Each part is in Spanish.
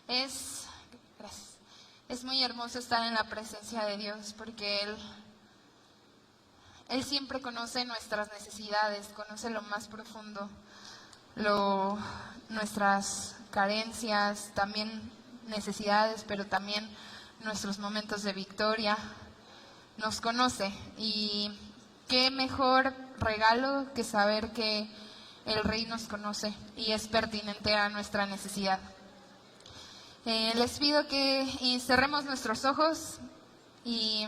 Es, gracias, es muy hermoso estar en la presencia de Dios porque Él siempre conoce nuestras necesidades, conoce lo más profundo, nuestras carencias, también necesidades, pero también nuestros momentos de victoria. Nos conoce y qué mejor regalo que saber que el Rey nos conoce y es pertinente a nuestra necesidad. Les pido que cerremos nuestros ojos y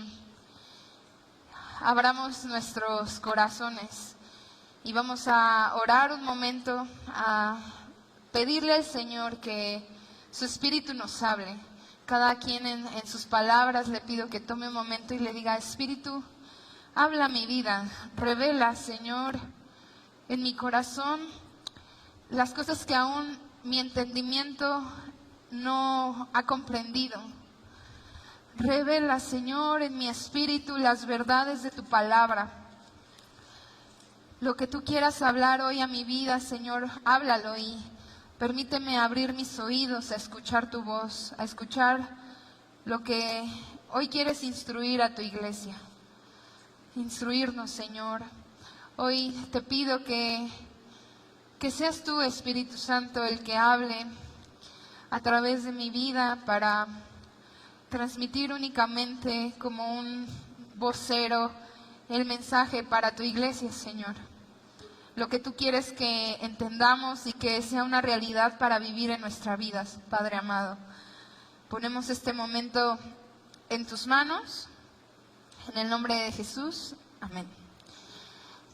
abramos nuestros corazones y vamos a orar un momento, a pedirle al Señor que su Espíritu nos hable. Cada quien en sus palabras le pido que tome un momento y le diga: Espíritu, habla mi vida, revela, Señor, en mi corazón las cosas que aún mi entendimiento no ha comprendido. Revela, Señor, en mi espíritu las verdades de tu palabra. Lo que tú quieras hablar hoy a mi vida, Señor, háblalo y permíteme abrir mis oídos a escuchar tu voz, a escuchar lo que hoy quieres instruir a tu iglesia. Instruirnos, Señor. Hoy te pido que seas tú, Espíritu Santo, el que hable a través de mi vida para transmitir únicamente como un vocero el mensaje para tu iglesia, Señor. Lo que tú quieres que entendamos y que sea una realidad para vivir en nuestras vidas, Padre amado. Ponemos este momento en tus manos, en el nombre de Jesús. Amén.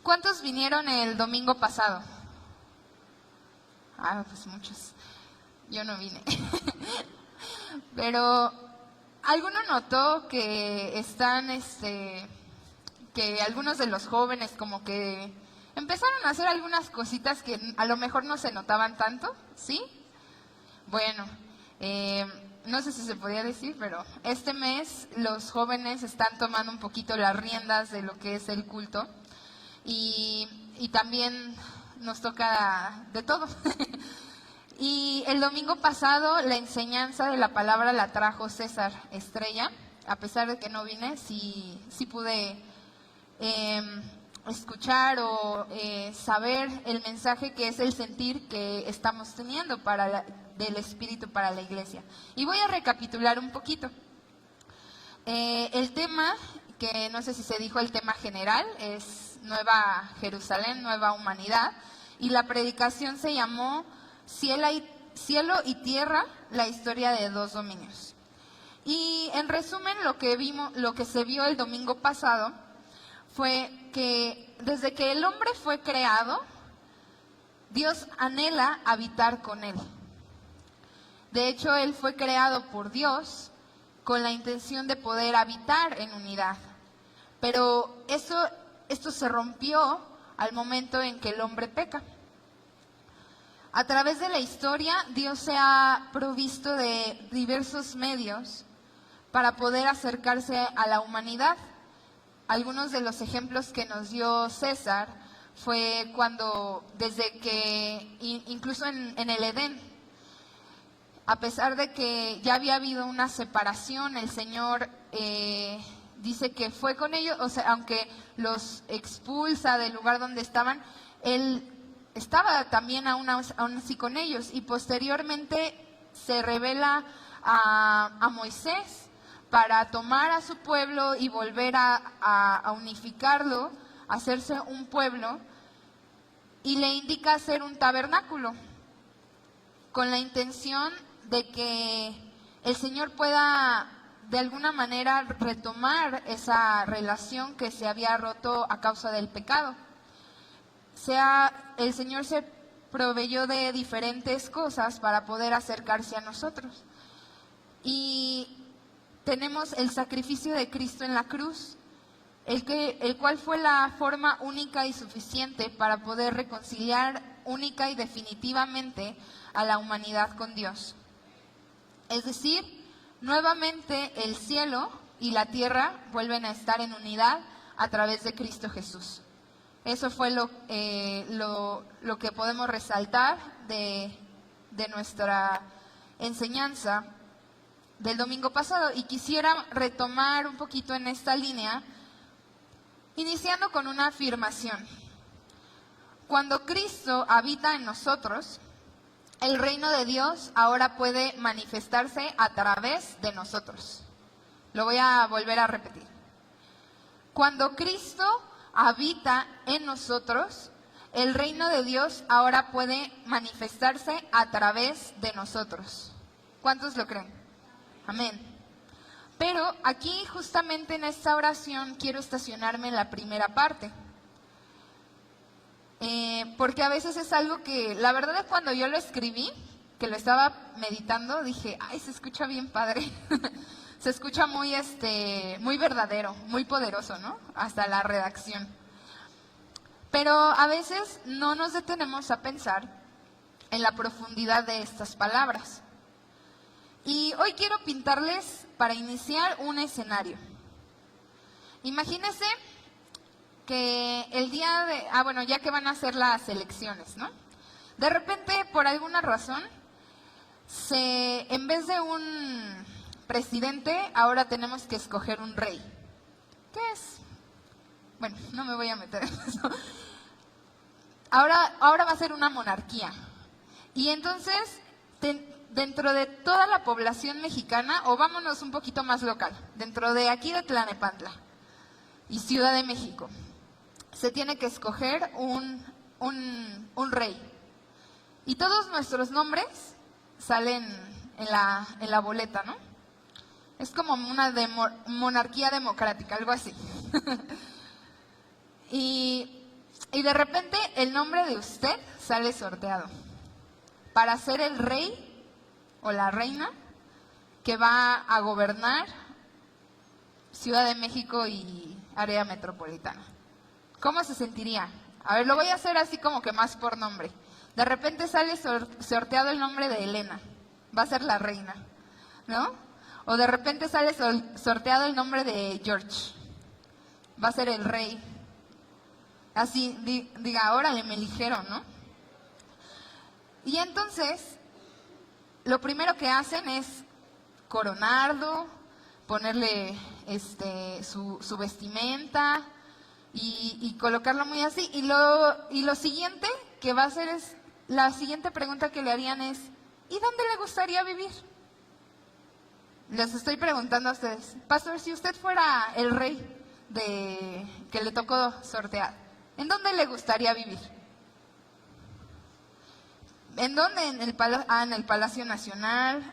¿Cuántos vinieron el domingo pasado? Pues muchos. Yo no vine. Pero ¿alguno notó que que algunos de los jóvenes como que empezaron a hacer algunas cositas que a lo mejor no se notaban tanto? ¿Sí? Bueno, no sé si se podía decir, pero este mes los jóvenes están tomando un poquito las riendas de lo que es el culto y también nos toca de todo. Y el domingo pasado la enseñanza de la palabra la trajo César Estrella. A pesar de que no vine, sí pude escuchar o saber el mensaje que es el sentir que estamos teniendo del Espíritu para la iglesia. Y voy a recapitular un poquito. El tema, que no sé si se dijo el tema general, es Nueva Jerusalén, Nueva Humanidad. Y la predicación se llamó Cielo y Tierra, la historia de dos dominios. Y en resumen, lo que se vio el domingo pasado fue que desde que el hombre fue creado, Dios anhela habitar con él. De hecho, él fue creado por Dios con la intención de poder habitar en unidad. Pero esto se rompió al momento en que el hombre peca. A través de la historia, Dios se ha provisto de diversos medios para poder acercarse a la humanidad. Algunos de los ejemplos que nos dio César fue cuando, desde que, incluso en el Edén, a pesar de que ya había habido una separación, el Señor dice que fue con ellos, o sea, aunque los expulsa del lugar donde estaban, Él estaba también aún así con ellos. Y posteriormente se revela a Moisés para tomar a su pueblo y volver a unificarlo, hacerse un pueblo, y le indica hacer un tabernáculo con la intención de que el Señor pueda de alguna manera retomar esa relación que se había roto a causa del pecado. El Señor se proveyó de diferentes cosas para poder acercarse a nosotros. Y tenemos el sacrificio de Cristo en la cruz, el cual fue la forma única y suficiente para poder reconciliar única y definitivamente a la humanidad con Dios. Es decir, nuevamente el cielo y la tierra vuelven a estar en unidad a través de Cristo Jesús. Eso fue lo que podemos resaltar de nuestra enseñanza del domingo pasado y quisiera retomar un poquito en esta línea, iniciando con una afirmación. Cuando Cristo habita en nosotros, el reino de Dios ahora puede manifestarse a través de nosotros. Lo voy a volver a repetir. Cuando Cristo habita en nosotros, el reino de Dios ahora puede manifestarse a través de nosotros. ¿Cuántos lo creen? Amén. Pero aquí justamente en esta oración quiero estacionarme en la primera parte. Porque a veces es algo que, la verdad es cuando yo lo escribí, que lo estaba meditando, dije, ay, se escucha bien padre. Se escucha muy, muy verdadero, muy poderoso, ¿no? Hasta la redacción. Pero a veces no nos detenemos a pensar en la profundidad de estas palabras. Y hoy quiero pintarles, para iniciar, un escenario. Imagínense que el día de, ya que van a hacer las elecciones, ¿no? De repente, por alguna razón, en vez de un presidente, ahora tenemos que escoger un rey. ¿Qué es? Bueno, no me voy a meter en eso. Ahora va a ser una monarquía. Y entonces, dentro de toda la población mexicana, o vámonos un poquito más local, dentro de aquí de Tlalnepantla y Ciudad de México, se tiene que escoger un rey. Y todos nuestros nombres salen en la boleta, ¿no? Es como una monarquía democrática, algo así. y de repente el nombre de usted sale sorteado para ser el rey o la reina que va a gobernar Ciudad de México y área metropolitana. ¿Cómo se sentiría? A ver, lo voy a hacer así como que más por nombre. De repente sale sorteado el nombre de Elena, va a ser la reina, ¿no? O de repente sale sorteado el nombre de George, va a ser el rey. Así, diga, órale, me eligieron, ¿no? Y entonces, lo primero que hacen es coronarlo, ponerle su vestimenta y colocarlo muy así. Y lo siguiente que va a hacer es, la siguiente pregunta que le harían es, ¿y dónde le gustaría vivir? Les estoy preguntando a ustedes, pastor, si usted fuera el rey que le tocó sortear, ¿en dónde le gustaría vivir? ¿En dónde? En el Palacio Nacional.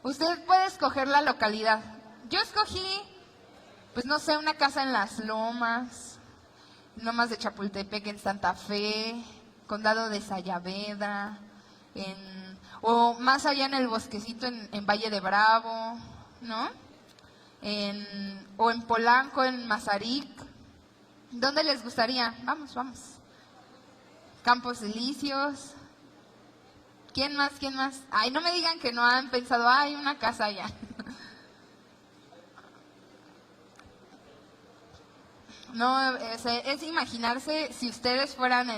Usted puede escoger la localidad. Yo escogí, pues no sé, una casa en Las Lomas de Chapultepec, en Santa Fe, Condado de Sayavedra, o más allá en el bosquecito en Valle de Bravo, ¿no? O en Polanco, en Mazarik. ¿Dónde les gustaría? Vamos. Campos Elíseos. ¿Quién más? Ay, no me digan que no han pensado, hay una casa allá. No, es imaginarse si ustedes fueran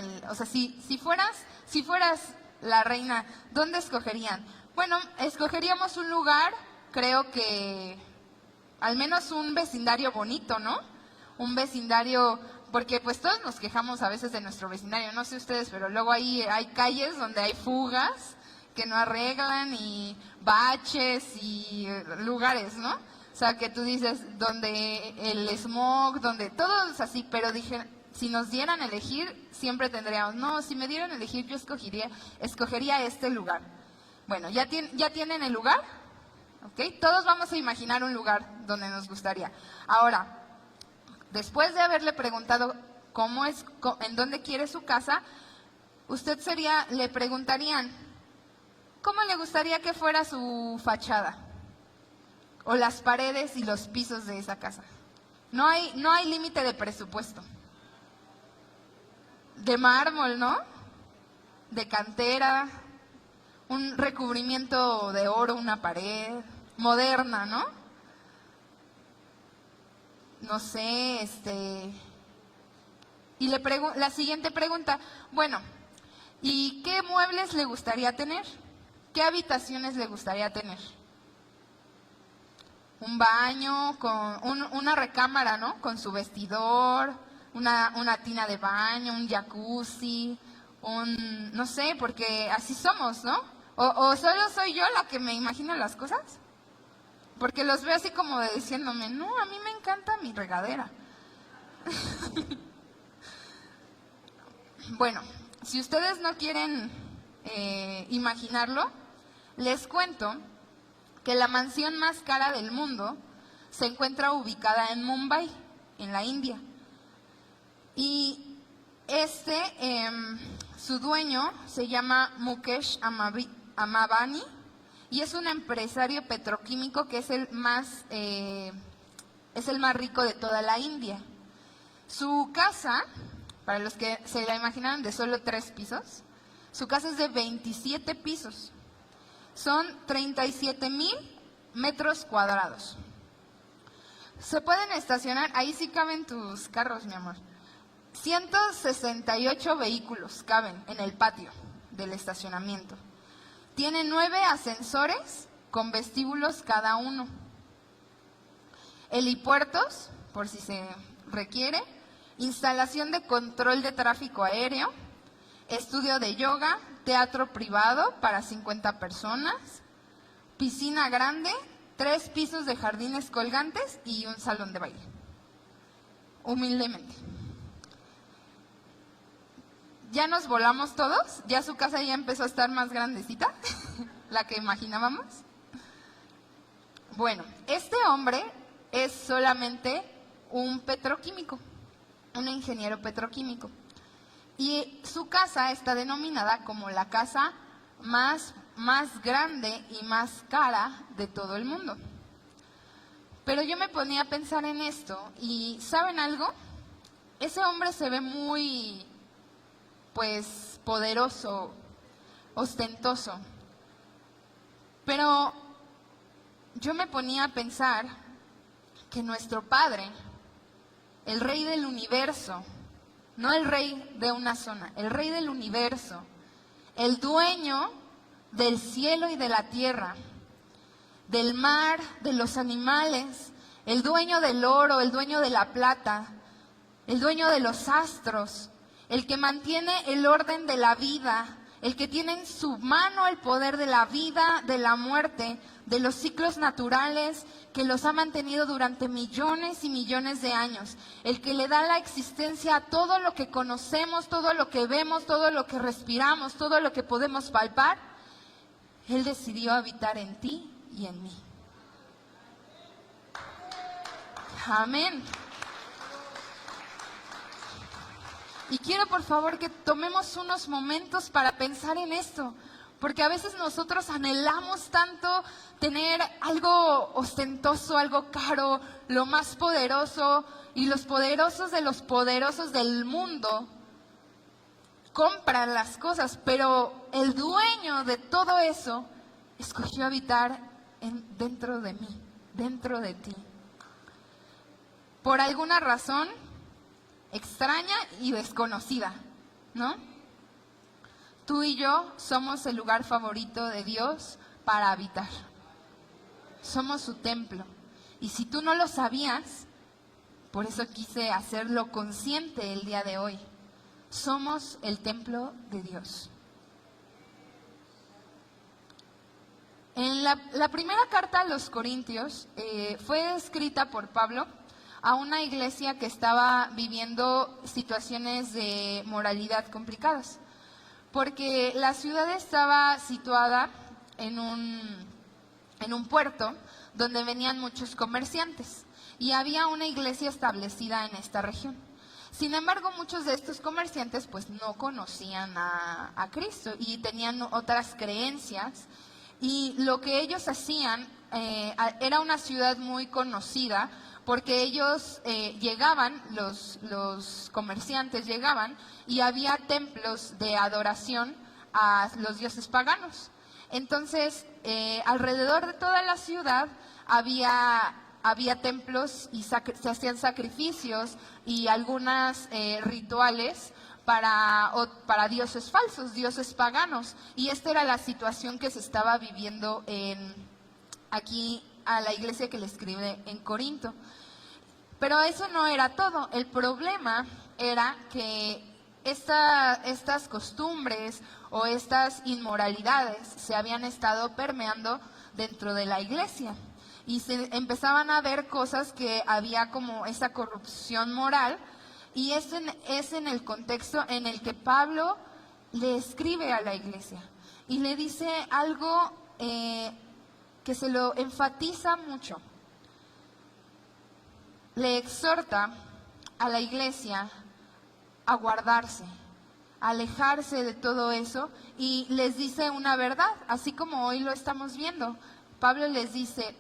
si fueras la reina, ¿dónde escogerían? Bueno, escogeríamos un lugar, creo que al menos un vecindario bonito, ¿no? Un vecindario, porque pues todos nos quejamos a veces de nuestro vecindario, no sé ustedes, pero luego ahí hay calles donde hay fugas que no arreglan y baches y lugares, ¿no? O sea, que tú dices, donde el smog, donde todo es así, pero dije, si nos dieran a elegir, siempre tendríamos, no, si me dieran a elegir, yo escogería este lugar. Bueno, ¿ya tienen el lugar? ¿Ok? Todos vamos a imaginar un lugar donde nos gustaría. Ahora, después de haberle preguntado en dónde quiere su casa, le preguntarían, ¿cómo le gustaría que fuera su fachada? O las paredes y los pisos de esa casa. No hay límite de presupuesto. De mármol, ¿no? De cantera, un recubrimiento de oro, una pared, moderna, ¿no? No sé, Y la siguiente pregunta, bueno, ¿y qué muebles le gustaría tener? ¿qué habitaciones le gustaría tener? Un baño, una recámara, ¿no? Con su vestidor, una tina de baño, un jacuzzi, no sé, porque así somos, ¿no? O solo soy yo la que me imagino las cosas. Porque los veo así como diciéndome, no, a mí me encanta mi regadera. Bueno, si ustedes no quieren imaginarlo, les cuento que la mansión más cara del mundo se encuentra ubicada en Mumbai, en la India. Y su dueño se llama Mukesh Ambani y es un empresario petroquímico que es el más rico de toda la India. Su casa, para los que se la imaginaron de solo 3 pisos, su casa es de 27 pisos. Son 37,000 metros cuadrados. Se pueden estacionar, ahí sí caben tus carros, mi amor. 168 vehículos caben en el patio del estacionamiento. Tiene 9 ascensores con vestíbulos cada uno. Helipuertos, por si se requiere. Instalación de control de tráfico aéreo. Estudio de yoga. Teatro privado para 50 personas. Piscina grande. 3 pisos de jardines colgantes y un salón de baile. Humildemente. ¿Ya nos volamos todos? ¿Ya su casa ya empezó a estar más grandecita? ¿La que imaginábamos? Bueno, este hombre es solamente un petroquímico, un ingeniero petroquímico. Y su casa está denominada como la casa más grande y más cara de todo el mundo. Pero yo me ponía a pensar en esto y ¿saben algo? Ese hombre se ve muy, pues, poderoso, ostentoso. Pero yo me ponía a pensar que nuestro Padre, el Rey del universo, no el rey de una zona, el Rey del universo, el dueño del cielo y de la tierra, del mar, de los animales, el dueño del oro, el dueño de la plata, el dueño de los astros, el que mantiene el orden de la vida, el que tiene en su mano el poder de la vida, de la muerte, de los ciclos naturales, que los ha mantenido durante millones y millones de años, el que le da la existencia a todo lo que conocemos, todo lo que vemos, todo lo que respiramos, todo lo que podemos palpar. Él decidió habitar en ti y en mí. Amén. Y quiero por favor que tomemos unos momentos para pensar en esto, porque a veces nosotros anhelamos tanto tener algo ostentoso, algo caro, lo más poderoso, y los poderosos de los poderosos del mundo compran las cosas, pero el dueño de todo eso escogió habitar dentro de mí, dentro de ti. Por alguna razón extraña y desconocida, ¿no? Tú y yo somos el lugar favorito de Dios para habitar. Somos su templo. Y si tú no lo sabías, por eso quise hacerlo consciente el día de hoy. Somos el templo de Dios. En la primera carta a los Corintios fue escrita por Pablo a una iglesia que estaba viviendo situaciones de moralidad complicadas, porque la ciudad estaba situada en un puerto donde venían muchos comerciantes y había una iglesia establecida en esta región. Sin embargo, muchos de estos comerciantes pues no conocían a Cristo y tenían otras creencias, y lo que ellos hacían era una ciudad muy conocida porque ellos llegaban, los comerciantes llegaban y había templos de adoración a los dioses paganos. Entonces, alrededor de toda la ciudad había templos y se hacían sacrificios y algunos rituales para dioses falsos, dioses paganos. Y esta era la situación que se estaba viviendo aquí a la iglesia que le escribe en Corinto. Pero eso no era todo. El problema era que estas costumbres o estas inmoralidades se habían estado permeando dentro de la iglesia. Y se empezaban a ver cosas que había como esa corrupción moral. Y es en el contexto en el que Pablo le escribe a la iglesia. Y le dice algo que se lo enfatiza mucho. Le exhorta a la iglesia a guardarse, a alejarse de todo eso, y les dice una verdad, así como hoy lo estamos viendo. Pablo les dice,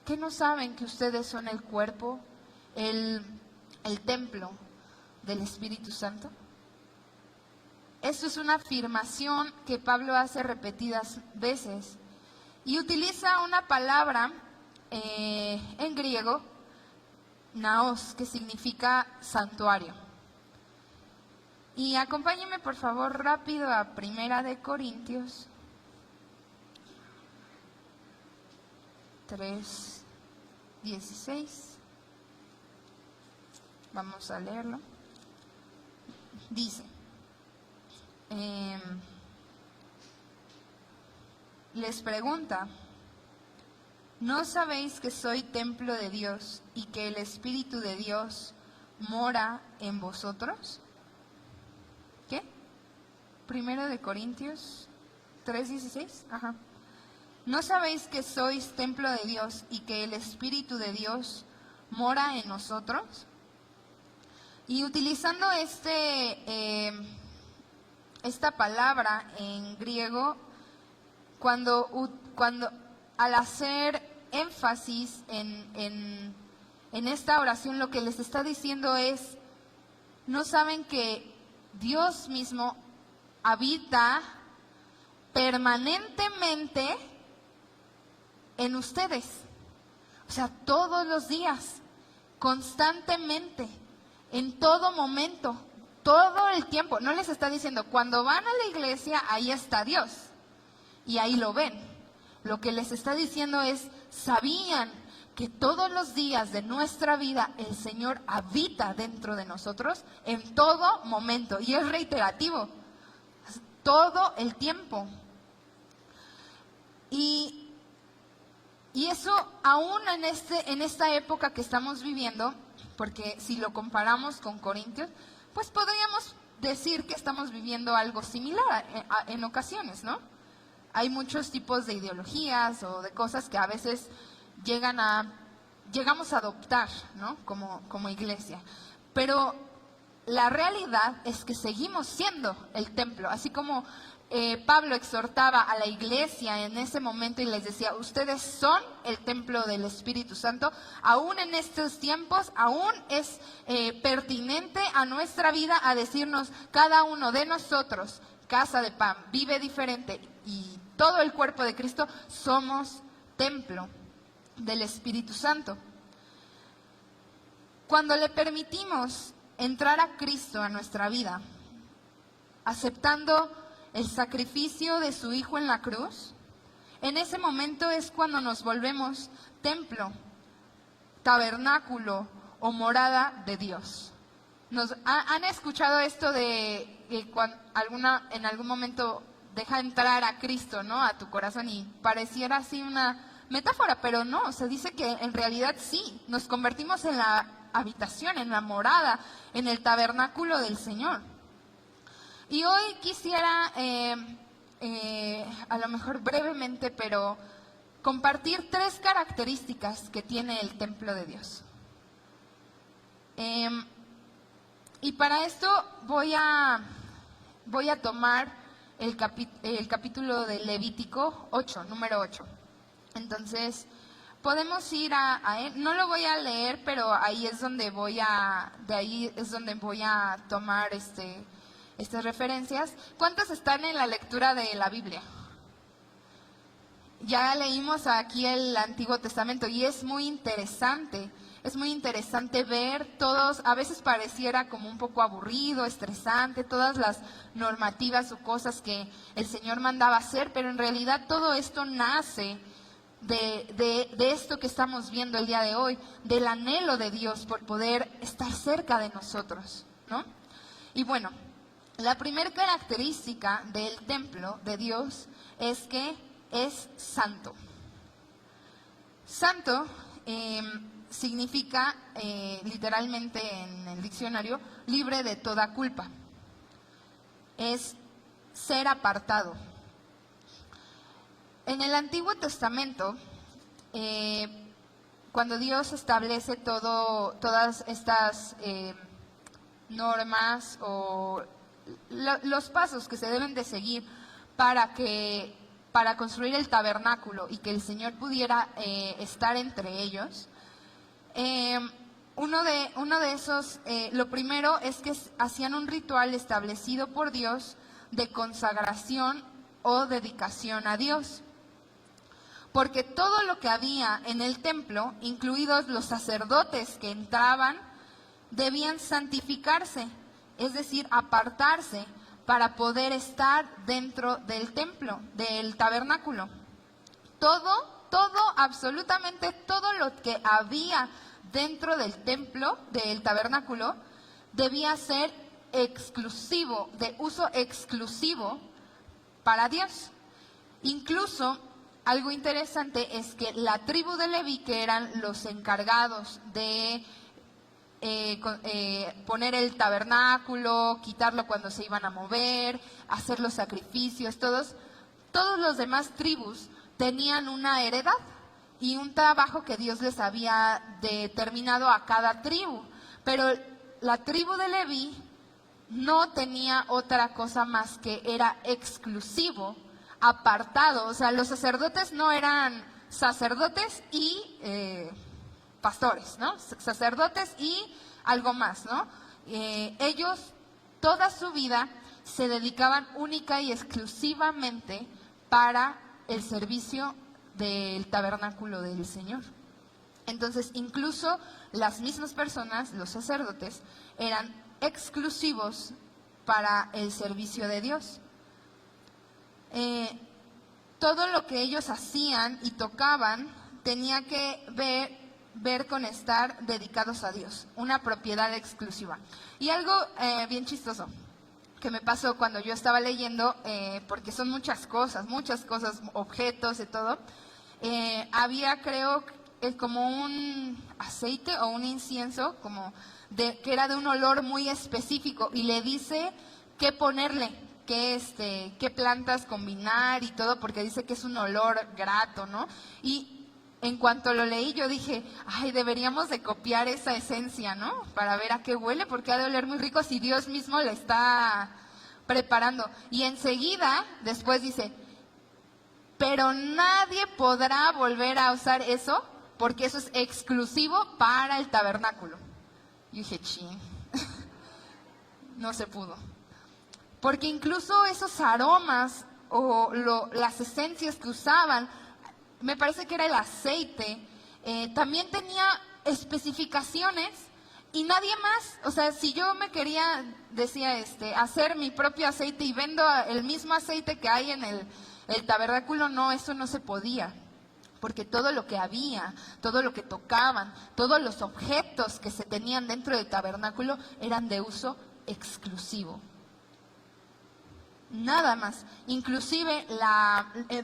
¿qué no saben que ustedes son el cuerpo, el templo del Espíritu Santo? Esto es una afirmación que Pablo hace repetidas veces y utiliza una palabra en griego, naos, que significa santuario. Y acompáñenme por favor rápido a 1 Corintios 3:16. Vamos a leerlo. Dice, les pregunta, ¿no sabéis que soy templo de Dios y que el Espíritu de Dios mora en vosotros? ¿Qué? 1 Corintios 3:16. Ajá. ¿No sabéis que sois templo de Dios y que el Espíritu de Dios mora en nosotros? Y utilizando esta palabra en griego, cuando al hacer énfasis en esta oración, lo que les está diciendo es, ¿no saben que Dios mismo habita permanentemente en ustedes? O sea, todos los días, constantemente, en todo momento, todo el tiempo. No les está diciendo, cuando van a la iglesia, ahí está Dios, y ahí lo ven. Lo que les está diciendo es, ¿sabían que todos los días de nuestra vida el Señor habita dentro de nosotros en todo momento? Y es reiterativo, todo el tiempo. Y eso aún en esta época que estamos viviendo, porque si lo comparamos con Corintios, pues podríamos decir que estamos viviendo algo similar en ocasiones, ¿no? Hay muchos tipos de ideologías o de cosas que a veces llegamos a adoptar, ¿no? Como iglesia. Pero la realidad es que seguimos siendo el templo, así como Pablo exhortaba a la iglesia en ese momento y les decía, ustedes son el templo del Espíritu Santo. Aún en estos tiempos, aún es pertinente a nuestra vida a decirnos, cada uno de nosotros, Casa de Pan, vive diferente, y todo el cuerpo de Cristo somos templo del Espíritu Santo. Cuando le permitimos entrar a Cristo a nuestra vida, aceptando el sacrificio de su Hijo en la cruz, en ese momento es cuando nos volvemos templo, tabernáculo o morada de Dios. ¿Han escuchado esto de que en algún momento deja entrar a Cristo, ¿no?, a tu corazón? Y pareciera así una metáfora, pero no, se dice que en realidad sí, nos convertimos en la habitación, en la morada, en el tabernáculo del Señor. Y hoy quisiera, a lo mejor brevemente, pero compartir 3 características que tiene el templo de Dios. Y para esto voy a tomar el capítulo de Levítico 8, número 8. Entonces, podemos ir a él. No lo voy a leer, pero ahí es donde voy a tomar estas referencias. ¿Cuántos están en la lectura de la Biblia? ya leímos aquí el Antiguo Testamento y es muy interesante ver todos, a veces pareciera como un poco aburrido, estresante, todas las normativas o cosas que el Señor mandaba hacer, pero en realidad todo esto nace de esto que estamos viendo el día de hoy, del anhelo de Dios por poder estar cerca de nosotros, ¿no? Y bueno, la primera característica del templo de Dios es que es santo. Santo significa literalmente en el diccionario libre de toda culpa. Es ser apartado. En el Antiguo Testamento, cuando Dios establece todas estas normas o los pasos que se deben de seguir para construir el tabernáculo y que el Señor pudiera estar entre ellos, uno de esos, lo primero es que hacían un ritual establecido por Dios de consagración o dedicación a Dios. Porque todo lo que había en el templo, incluidos los sacerdotes que entraban, debían santificarse, es decir, apartarse para poder estar dentro del templo, del tabernáculo. Absolutamente todo lo que había dentro del templo, del tabernáculo, debía ser exclusivo, de uso exclusivo para Dios. Incluso, algo interesante es que la tribu de Leví, que eran los encargados de poner el tabernáculo, quitarlo cuando se iban a mover, hacer los sacrificios, todos los demás tribus tenían una heredad y un trabajo que Dios les había determinado a cada tribu. Pero la tribu de Leví no tenía otra cosa más que era exclusivo, apartado. O sea, los sacerdotes no eran sacerdotes y pastores, ¿no? Sacerdotes y algo más, ¿no? Ellos toda su vida se dedicaban única y exclusivamente para el servicio del tabernáculo del Señor. Entonces, incluso las mismas personas, los sacerdotes, eran exclusivos para el servicio de Dios. Todo lo que ellos hacían y tocaban tenía que ver con estar dedicados a Dios, una propiedad exclusiva. Y algo bien chistoso que me pasó cuando yo estaba leyendo, porque son muchas cosas, objetos y todo, había creo como un aceite o un incienso que era de un olor muy específico y le dice qué ponerle, qué plantas combinar y todo, porque dice que es un olor grato, ¿no? Y en cuanto lo leí, yo dije, ay, deberíamos de copiar esa esencia, ¿no? Para ver a qué huele, porque ha de oler muy rico si Dios mismo le está preparando. Y enseguida, después dice, pero nadie podrá volver a usar eso, porque eso es exclusivo para el tabernáculo. Y dije, ching, no se pudo. Porque incluso esos aromas o las esencias que usaban, me parece que era el aceite, también tenía especificaciones y nadie más. O sea, si yo me quería, decía, hacer mi propio aceite y vendo el mismo aceite que hay en el tabernáculo, no, eso no se podía. Porque todo lo que había, todo lo que tocaban, todos los objetos que se tenían dentro del tabernáculo eran de uso exclusivo. Nada más. Inclusive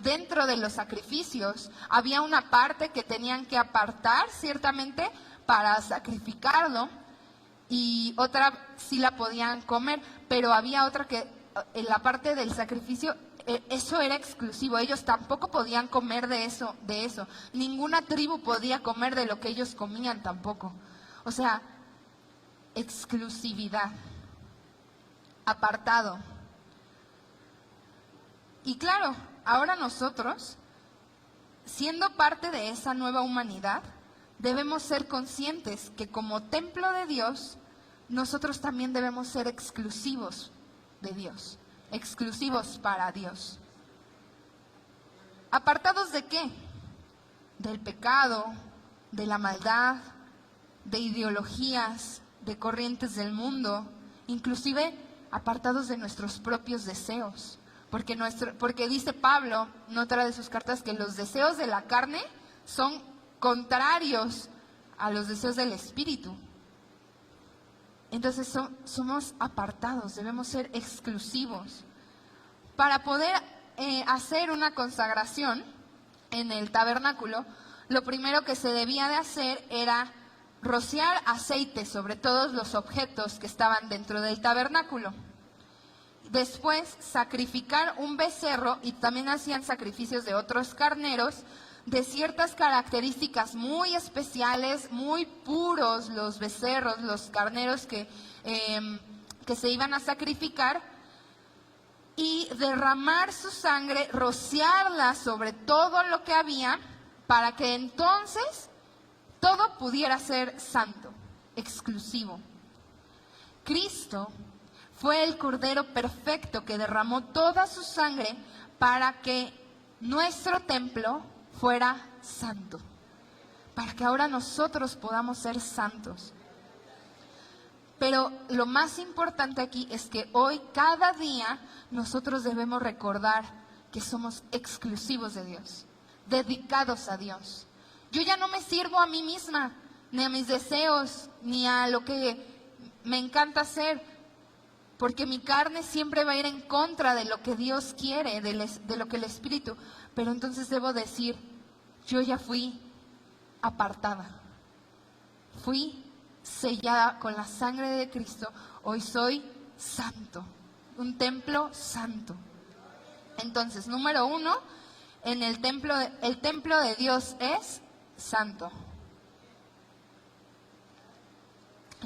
dentro de los sacrificios había una parte que tenían que apartar ciertamente para sacrificarlo y otra sí la podían comer, pero había otra que en la parte del sacrificio eso era exclusivo. Ellos tampoco podían comer de eso. Ninguna tribu podía comer de lo que ellos comían tampoco. O sea, exclusividad, apartado. Y claro, ahora nosotros, siendo parte de esa nueva humanidad, debemos ser conscientes que como templo de Dios, nosotros también debemos ser exclusivos de Dios, exclusivos para Dios. ¿Apartados de qué? Del pecado, de la maldad, de ideologías, de corrientes del mundo, inclusive apartados de nuestros propios deseos. Porque dice Pablo en otra de sus cartas que los deseos de la carne son contrarios a los deseos del Espíritu. Entonces somos apartados, debemos ser exclusivos. Para poder hacer una consagración en el tabernáculo, lo primero que se debía de hacer era rociar aceite sobre todos los objetos que estaban dentro del tabernáculo. Después, sacrificar un becerro, y también hacían sacrificios de otros carneros, de ciertas características muy especiales, muy puros los becerros, los carneros que se iban a sacrificar, y derramar su sangre, rociarla sobre todo lo que había, para que entonces todo pudiera ser santo, exclusivo. Cristo fue el Cordero perfecto que derramó toda su sangre para que nuestro templo fuera santo, para que ahora nosotros podamos ser santos. Pero lo más importante aquí es que hoy, cada día, nosotros debemos recordar que somos exclusivos de Dios, dedicados a Dios. Yo ya no me sirvo a mí misma, ni a mis deseos, ni a lo que me encanta hacer, porque mi carne siempre va a ir en contra de lo que Dios quiere, de lo que el Espíritu. Pero entonces debo decir, yo ya fui apartada, fui sellada con la sangre de Cristo, hoy soy santo, un templo santo. Entonces, número 1, el templo de Dios es santo.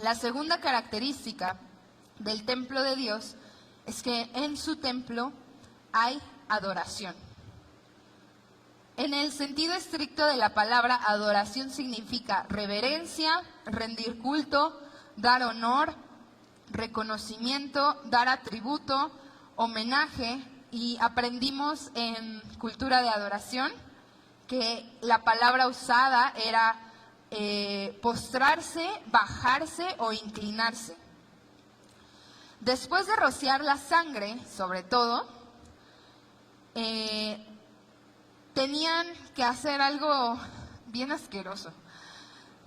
La segunda característica del templo de Dios es que en su templo hay adoración. En el sentido estricto de la palabra, adoración significa reverencia, rendir culto, dar honor, reconocimiento, dar atributo, homenaje. Y aprendimos en cultura de adoración que la palabra usada era postrarse, bajarse o inclinarse. Después de rociar la sangre, sobre todo, tenían que hacer algo bien asqueroso.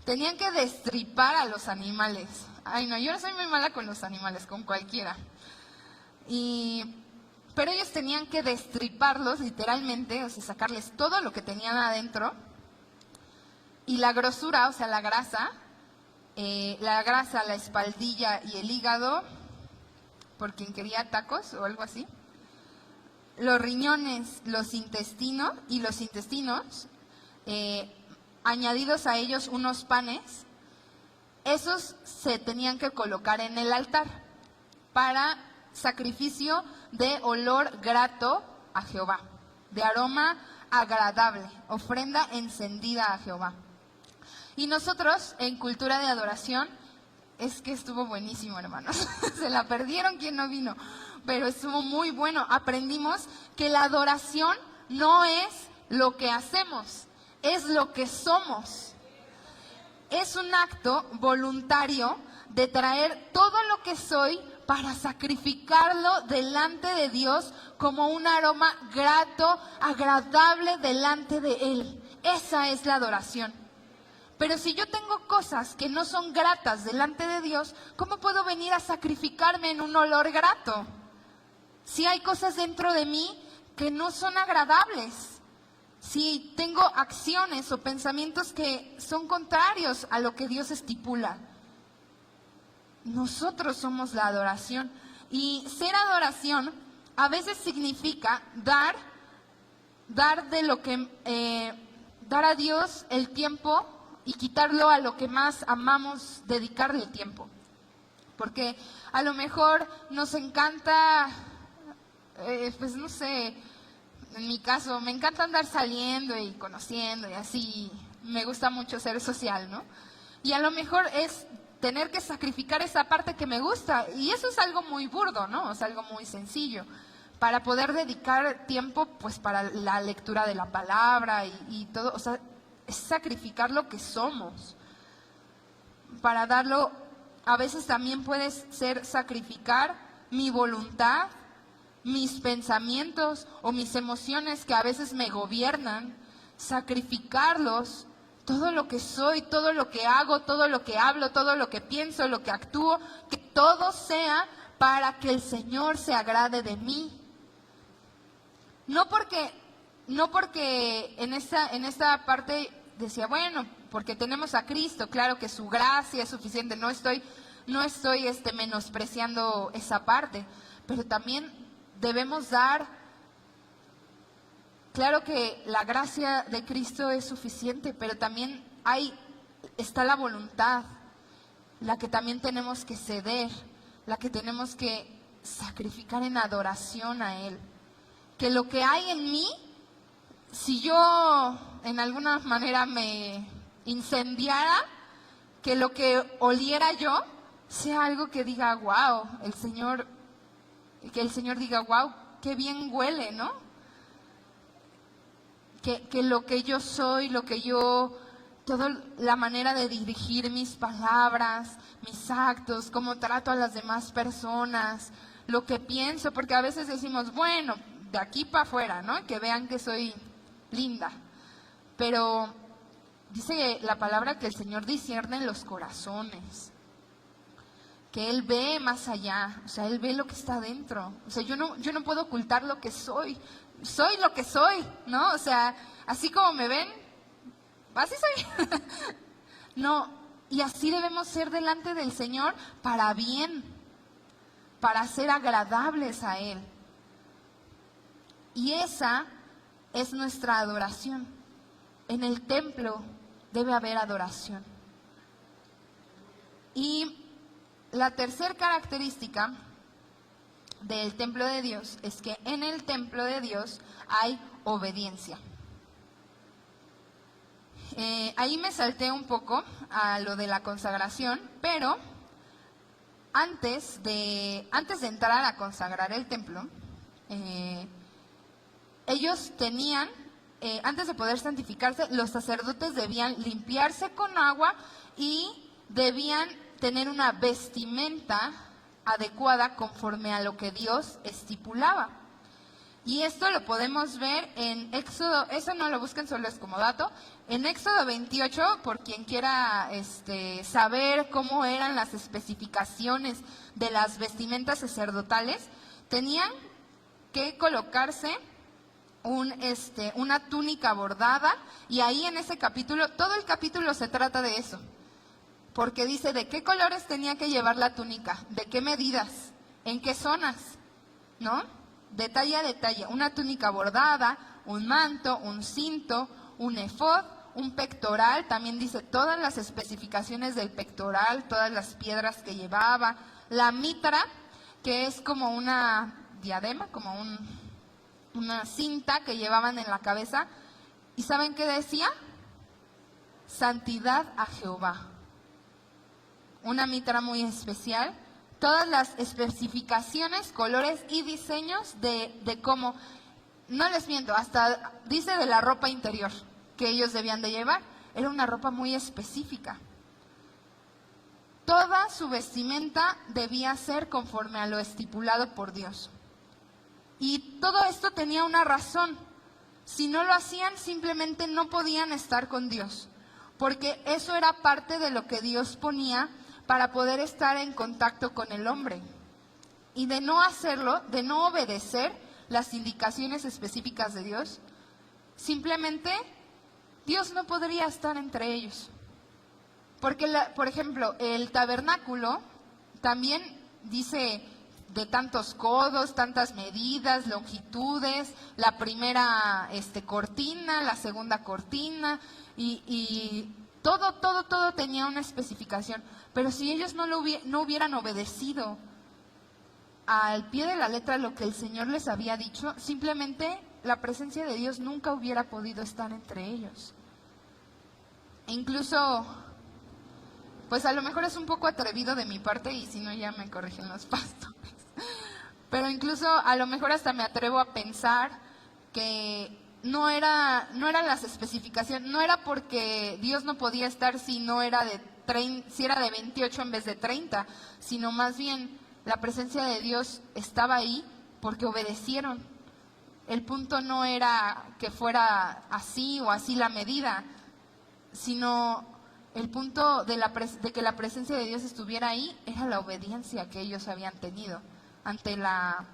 Tenían que destripar a los animales. Ay, no, yo no soy muy mala con los animales, con cualquiera. Pero ellos tenían que destriparlos literalmente, o sea, sacarles todo lo que tenían adentro. Y la grosura, o sea, la grasa, la espaldilla y el hígado, por quien quería tacos o algo así. Los riñones, los intestinos, añadidos a ellos unos panes, esos se tenían que colocar en el altar para sacrificio de olor grato a Jehová, de aroma agradable, ofrenda encendida a Jehová. Y nosotros, en cultura de adoración, es que estuvo buenísimo, hermanos. Se la perdieron quien no vino, pero estuvo muy bueno. Aprendimos que la adoración no es lo que hacemos, es lo que somos. Es un acto voluntario de traer todo lo que soy para sacrificarlo delante de Dios como un aroma grato, agradable delante de Él. Esa es la adoración. Pero si yo tengo cosas que no son gratas delante de Dios, ¿cómo puedo venir a sacrificarme en un olor grato? Si hay cosas dentro de mí que no son agradables, si tengo acciones o pensamientos que son contrarios a lo que Dios estipula. Nosotros somos la adoración. Y ser adoración a veces significa dar a Dios el tiempo y quitarlo a lo que más amamos dedicarle el tiempo. Porque a lo mejor nos encanta, pues no sé, en mi caso, me encanta andar saliendo y conociendo y así, me gusta mucho ser social, ¿no? Y a lo mejor es tener que sacrificar esa parte que me gusta, y eso es algo muy burdo, ¿no? Es algo muy sencillo. para poder dedicar tiempo pues para la lectura de la palabra y todo, o sea, es sacrificar lo que somos para darlo. A veces también puede ser sacrificar mi voluntad, mis pensamientos o mis emociones que a veces me gobiernan, sacrificarlos, todo lo que soy, todo lo que hago, todo lo que hablo, todo lo que pienso, lo que actúo, que todo sea para que el Señor se agrade de mí. No porque en esta parte decía, bueno, porque tenemos a Cristo, claro que su gracia es suficiente, no estoy menospreciando esa parte, pero también debemos dar, claro que la gracia de Cristo es suficiente, pero también está la voluntad, la que también tenemos que ceder, la que tenemos que sacrificar en adoración a Él. Que lo que hay en mí, si yo en alguna manera me incendiara, que lo que oliera yo sea algo que diga, wow, que el Señor diga, wow, qué bien huele, ¿no? Que lo que yo soy, toda la manera de dirigir mis palabras, mis actos, cómo trato a las demás personas, lo que pienso, porque a veces decimos, bueno, de aquí para afuera, ¿no? Que vean que soy linda. Pero dice la palabra que el Señor discierne los corazones, que Él ve más allá, o sea, Él ve lo que está dentro. O sea, yo no puedo ocultar lo que soy lo que soy, ¿no? O sea, así como me ven, así soy. No, y así debemos ser delante del Señor para bien, para ser agradables a Él. Y esa es nuestra adoración. En el templo debe haber adoración. Y la tercera característica del templo de Dios es que en el templo de Dios hay obediencia. Ahí me salté un poco a lo de la consagración, pero antes de entrar a consagrar el templo, ellos tenían, antes de poder santificarse, los sacerdotes debían limpiarse con agua y debían tener una vestimenta adecuada conforme a lo que Dios estipulaba. Y esto lo podemos ver en Éxodo, eso no lo busquen, solo es como dato, en Éxodo 28, por quien quiera saber cómo eran las especificaciones de las vestimentas sacerdotales, tenían que colocarse una túnica bordada, y ahí en ese capítulo, todo el capítulo se trata de eso, porque dice de qué colores tenía que llevar la túnica, de qué medidas, en qué zonas, ¿no? Detalle a detalle, una túnica bordada, un manto, un cinto, un efod, un pectoral, también dice todas las especificaciones del pectoral, todas las piedras que llevaba, la mitra, que es como una diadema, como una cinta que llevaban en la cabeza, y ¿saben qué decía? Santidad a Jehová. Una mitra muy especial, todas las especificaciones, colores y diseños de cómo, no les miento, hasta dice de la ropa interior que ellos debían de llevar, era una ropa muy específica. Toda su vestimenta debía ser conforme a lo estipulado por Dios. Y todo esto tenía una razón. Si no lo hacían, simplemente no podían estar con Dios, porque eso era parte de lo que Dios ponía para poder estar en contacto con el hombre. Y de no hacerlo, de no obedecer las indicaciones específicas de Dios, simplemente Dios no podría estar entre ellos. Porque, por ejemplo, el tabernáculo también dice de tantos codos, tantas medidas, longitudes, la primera cortina, la segunda cortina, y todo tenía una especificación. Pero si ellos no hubieran obedecido al pie de la letra lo que el Señor les había dicho, simplemente la presencia de Dios nunca hubiera podido estar entre ellos. E incluso, pues a lo mejor es un poco atrevido de mi parte, y si no ya me corrigen los pastores, Pero incluso a lo mejor hasta me atrevo a pensar que no eran las especificaciones, no era porque Dios no podía estar si era de 28 en vez de 30, sino más bien la presencia de Dios estaba ahí porque obedecieron. El punto no era que fuera así o así la medida, sino el punto de que la presencia de Dios estuviera ahí era la obediencia que ellos habían tenido ante la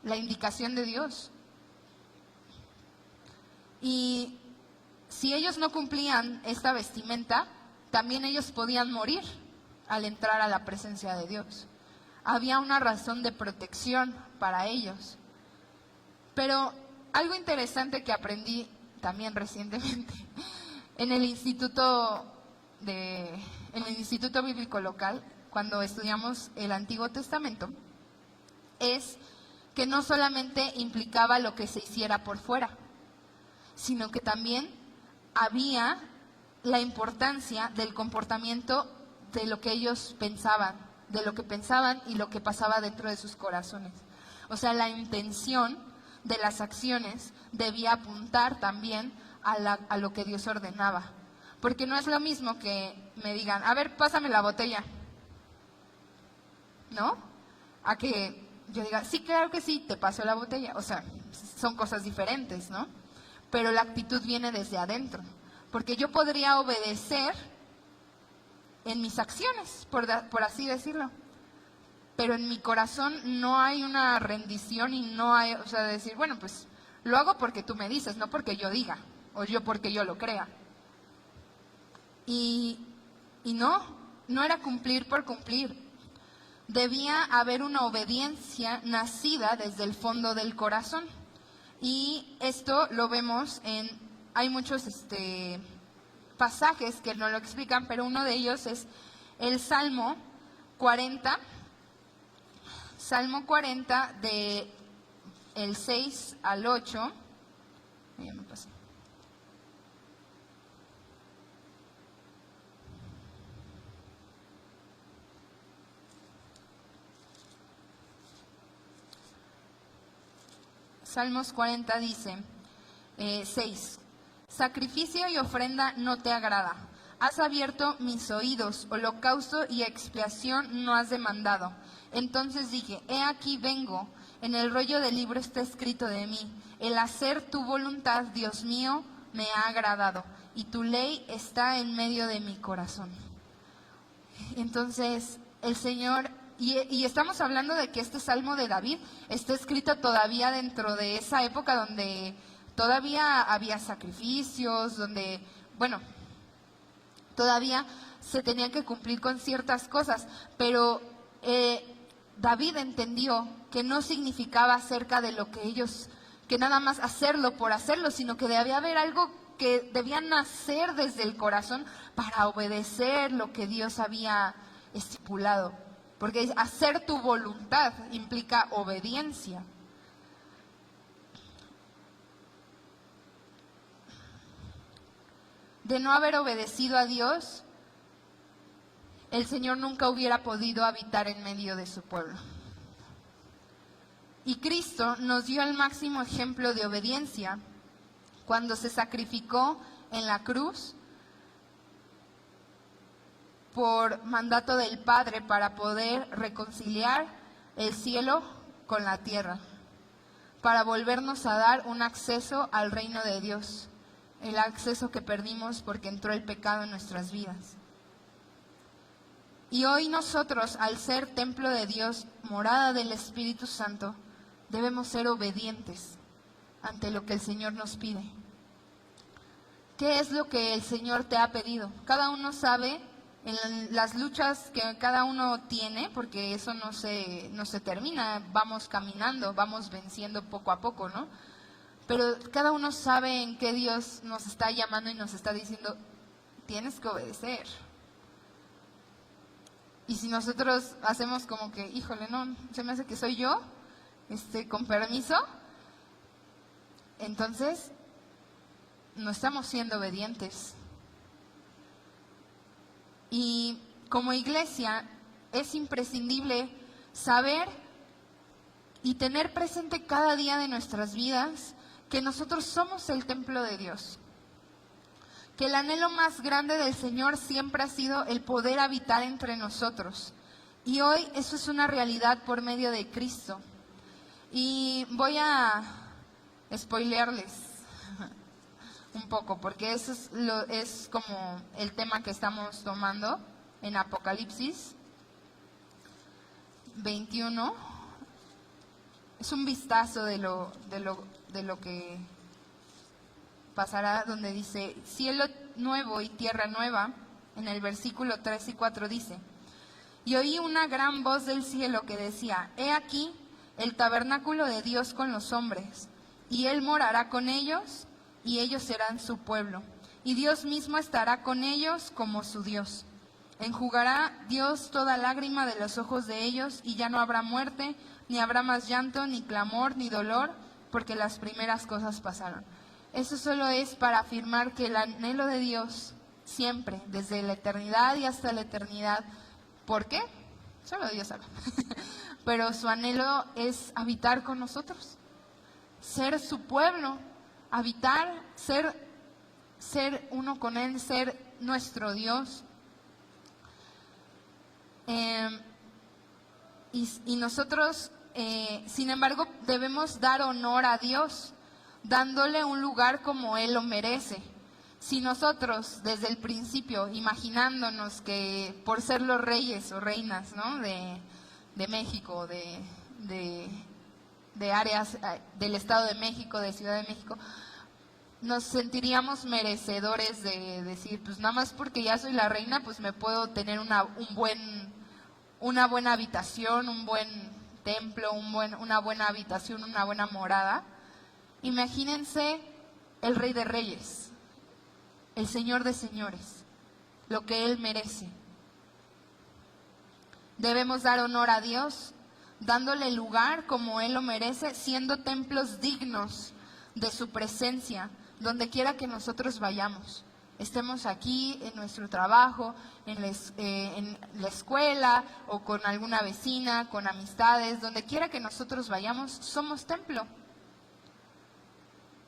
indicación de Dios. Y si ellos no cumplían esta vestimenta, también ellos podían morir al entrar a la presencia de Dios. Había una razón de protección para ellos. Pero algo interesante que aprendí también recientemente en el Instituto Bíblico Local, cuando estudiamos el Antiguo Testamento, es que no solamente implicaba lo que se hiciera por fuera, sino que también había la importancia del comportamiento de lo que ellos pensaban, de lo que pensaban y lo que pasaba dentro de sus corazones. O sea, la intención de las acciones debía apuntar también a lo que Dios ordenaba. Porque no es lo mismo que me digan, a ver, pásame la botella, ¿no? A que yo diga, sí, claro que sí, te paso la botella. O sea, son cosas diferentes, ¿no? Pero la actitud viene desde adentro. Porque yo podría obedecer en mis acciones, por así decirlo. Pero en mi corazón no hay una rendición y no hay, o sea, decir, bueno, pues lo hago porque tú me dices, no porque yo diga, o yo porque yo lo crea. Y no era cumplir por cumplir. Debía haber una obediencia nacida desde el fondo del corazón. Y esto lo vemos hay muchos pasajes que no lo explican, pero uno de ellos es el Salmo 40, de el 6 al 8. Ya me pasé. Salmos 40 dice, 6, sacrificio y ofrenda no te agrada. Has abierto mis oídos, holocausto y expiación no has demandado. Entonces dije, he aquí vengo, en el rollo del libro está escrito de mí. El hacer tu voluntad, Dios mío, me ha agradado, y tu ley está en medio de mi corazón. Entonces, el Señor... Y estamos hablando de que este Salmo de David está escrito todavía dentro de esa época donde todavía había sacrificios, donde, bueno, todavía se tenían que cumplir con ciertas cosas, pero David entendió que no significaba acerca de lo que ellos, que nada más hacerlo por hacerlo, sino que debía haber algo que debía nacer desde el corazón para obedecer lo que Dios había estipulado. Porque hacer tu voluntad implica obediencia. De no haber obedecido a Dios, el Señor nunca hubiera podido habitar en medio de su pueblo. Y Cristo nos dio el máximo ejemplo de obediencia cuando se sacrificó en la cruz por mandato del Padre para poder reconciliar el cielo con la tierra, para volvernos a dar un acceso al reino de Dios, el acceso que perdimos porque entró el pecado en nuestras vidas. Y hoy nosotros, al ser templo de Dios, morada del Espíritu Santo, debemos ser obedientes ante lo que el Señor nos pide. ¿Qué es lo que el Señor te ha pedido? Cada uno sabe en las luchas que cada uno tiene, porque eso no se termina, vamos caminando, vamos venciendo poco a poco, ¿no? Pero cada uno sabe en qué Dios nos está llamando y nos está diciendo, tienes que obedecer. Y si nosotros hacemos como que, híjole, no, se me hace que soy yo, con permiso, entonces no estamos siendo obedientes. Y como iglesia es imprescindible saber y tener presente cada día de nuestras vidas que nosotros somos el templo de Dios. Que el anhelo más grande del Señor siempre ha sido el poder habitar entre nosotros. Y hoy eso es una realidad por medio de Cristo. Y voy a spoilearles un poco, porque eso es como el tema que estamos tomando en Apocalipsis 21. Es un vistazo de lo que pasará, donde dice, cielo nuevo y tierra nueva. En el versículo 3 y 4 dice, y oí una gran voz del cielo que decía, he aquí el tabernáculo de Dios con los hombres, y Él morará con ellos, y ellos serán su pueblo, y Dios mismo estará con ellos como su Dios. Enjugará Dios toda lágrima de los ojos de ellos, y ya no habrá muerte, ni habrá más llanto, ni clamor, ni dolor, porque las primeras cosas pasaron. Eso solo es para afirmar que el anhelo de Dios siempre, desde la eternidad y hasta la eternidad, ¿por qué? Solo Dios sabe. Pero su anhelo es habitar con nosotros, ser su pueblo, habitar, ser uno con Él, ser nuestro Dios. Y nosotros, sin embargo, debemos dar honor a Dios, dándole un lugar como Él lo merece. Si nosotros, desde el principio, imaginándonos que por ser los reyes o reinas, ¿no?, de México, de áreas del Estado de México, de Ciudad de México, nos sentiríamos merecedores de decir, pues nada más porque ya soy la reina, pues me puedo tener una buena habitación, un buen templo, una buena habitación, una buena morada. Imagínense el Rey de Reyes, el Señor de Señores, lo que Él merece. Debemos dar honor a Dios, dándole lugar como Él lo merece, siendo templos dignos de su presencia, donde quiera que nosotros vayamos. Estemos aquí en nuestro trabajo, en la escuela o con alguna vecina, con amistades, donde quiera que nosotros vayamos, somos templo.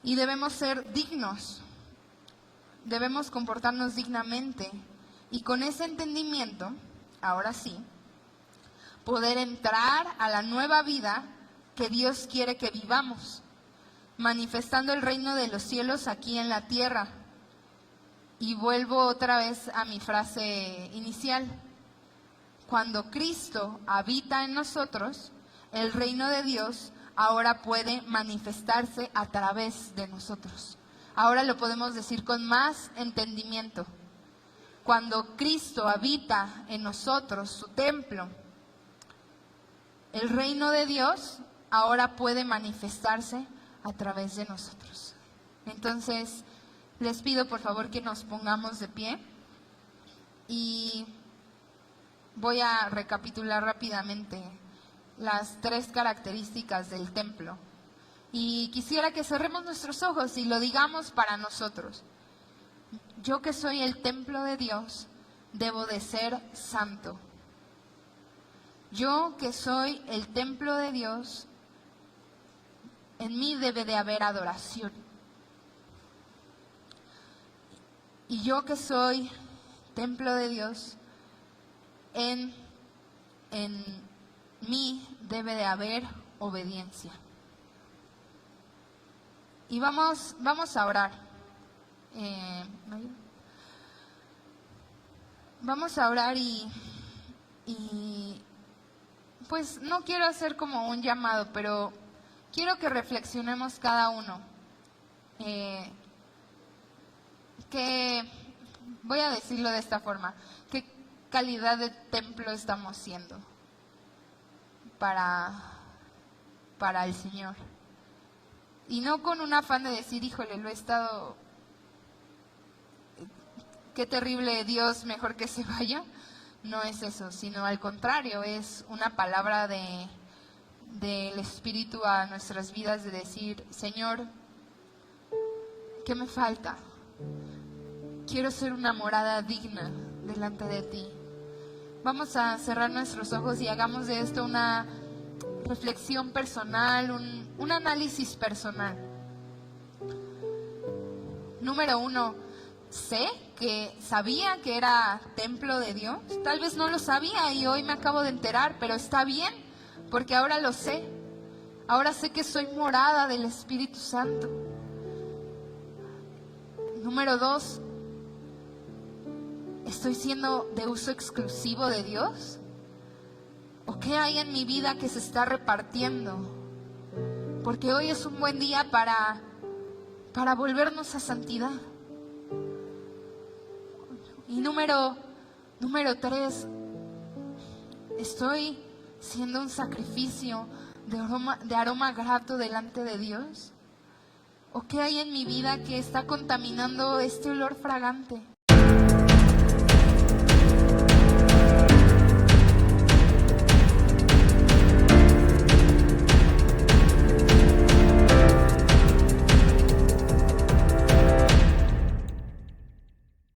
Y debemos ser dignos, debemos comportarnos dignamente. Y con ese entendimiento, ahora sí, poder entrar a la nueva vida que Dios quiere que vivamos, manifestando el reino de los cielos aquí en la tierra. Y vuelvo otra vez a mi frase inicial. Cuando Cristo habita en nosotros, el reino de Dios ahora puede manifestarse a través de nosotros. Ahora lo podemos decir con más entendimiento. Cuando Cristo habita en nosotros, su templo, el reino de Dios ahora puede manifestarse a través de nosotros. Entonces, les pido por favor que nos pongamos de pie y voy a recapitular rápidamente las 3 características del templo. Y quisiera que cerremos nuestros ojos y lo digamos para nosotros. Yo que soy el templo de Dios, debo de ser santo. Yo que soy el templo de Dios, en mí debe de haber adoración. Y yo que soy templo de Dios, en mí debe de haber obediencia. Y vamos a orar. Vamos a orar y pues no quiero hacer como un llamado, pero quiero que reflexionemos cada uno. Que voy a decirlo de esta forma, ¿qué calidad de templo estamos siendo para el Señor? Y no con un afán de decir, híjole, lo he estado, qué terrible, Dios, mejor que se vaya. No es eso, sino al contrario, es una palabra del Espíritu a nuestras vidas de decir, Señor, ¿qué me falta? Quiero ser una morada digna delante de ti. Vamos a cerrar nuestros ojos y hagamos de esto una reflexión personal, un análisis personal. Número 1, sabía que era templo de Dios. Tal vez no lo sabía y hoy me acabo de enterar, pero está bien, porque ahora lo sé. Ahora sé que soy morada del Espíritu Santo. Número 2, ¿estoy siendo de uso exclusivo de Dios? ¿O qué hay en mi vida que se está repartiendo? Porque hoy es un buen día para volvernos a santidad. Y número 3, ¿estoy siendo un sacrificio de aroma grato delante de Dios? ¿O qué hay en mi vida que está contaminando este olor fragante?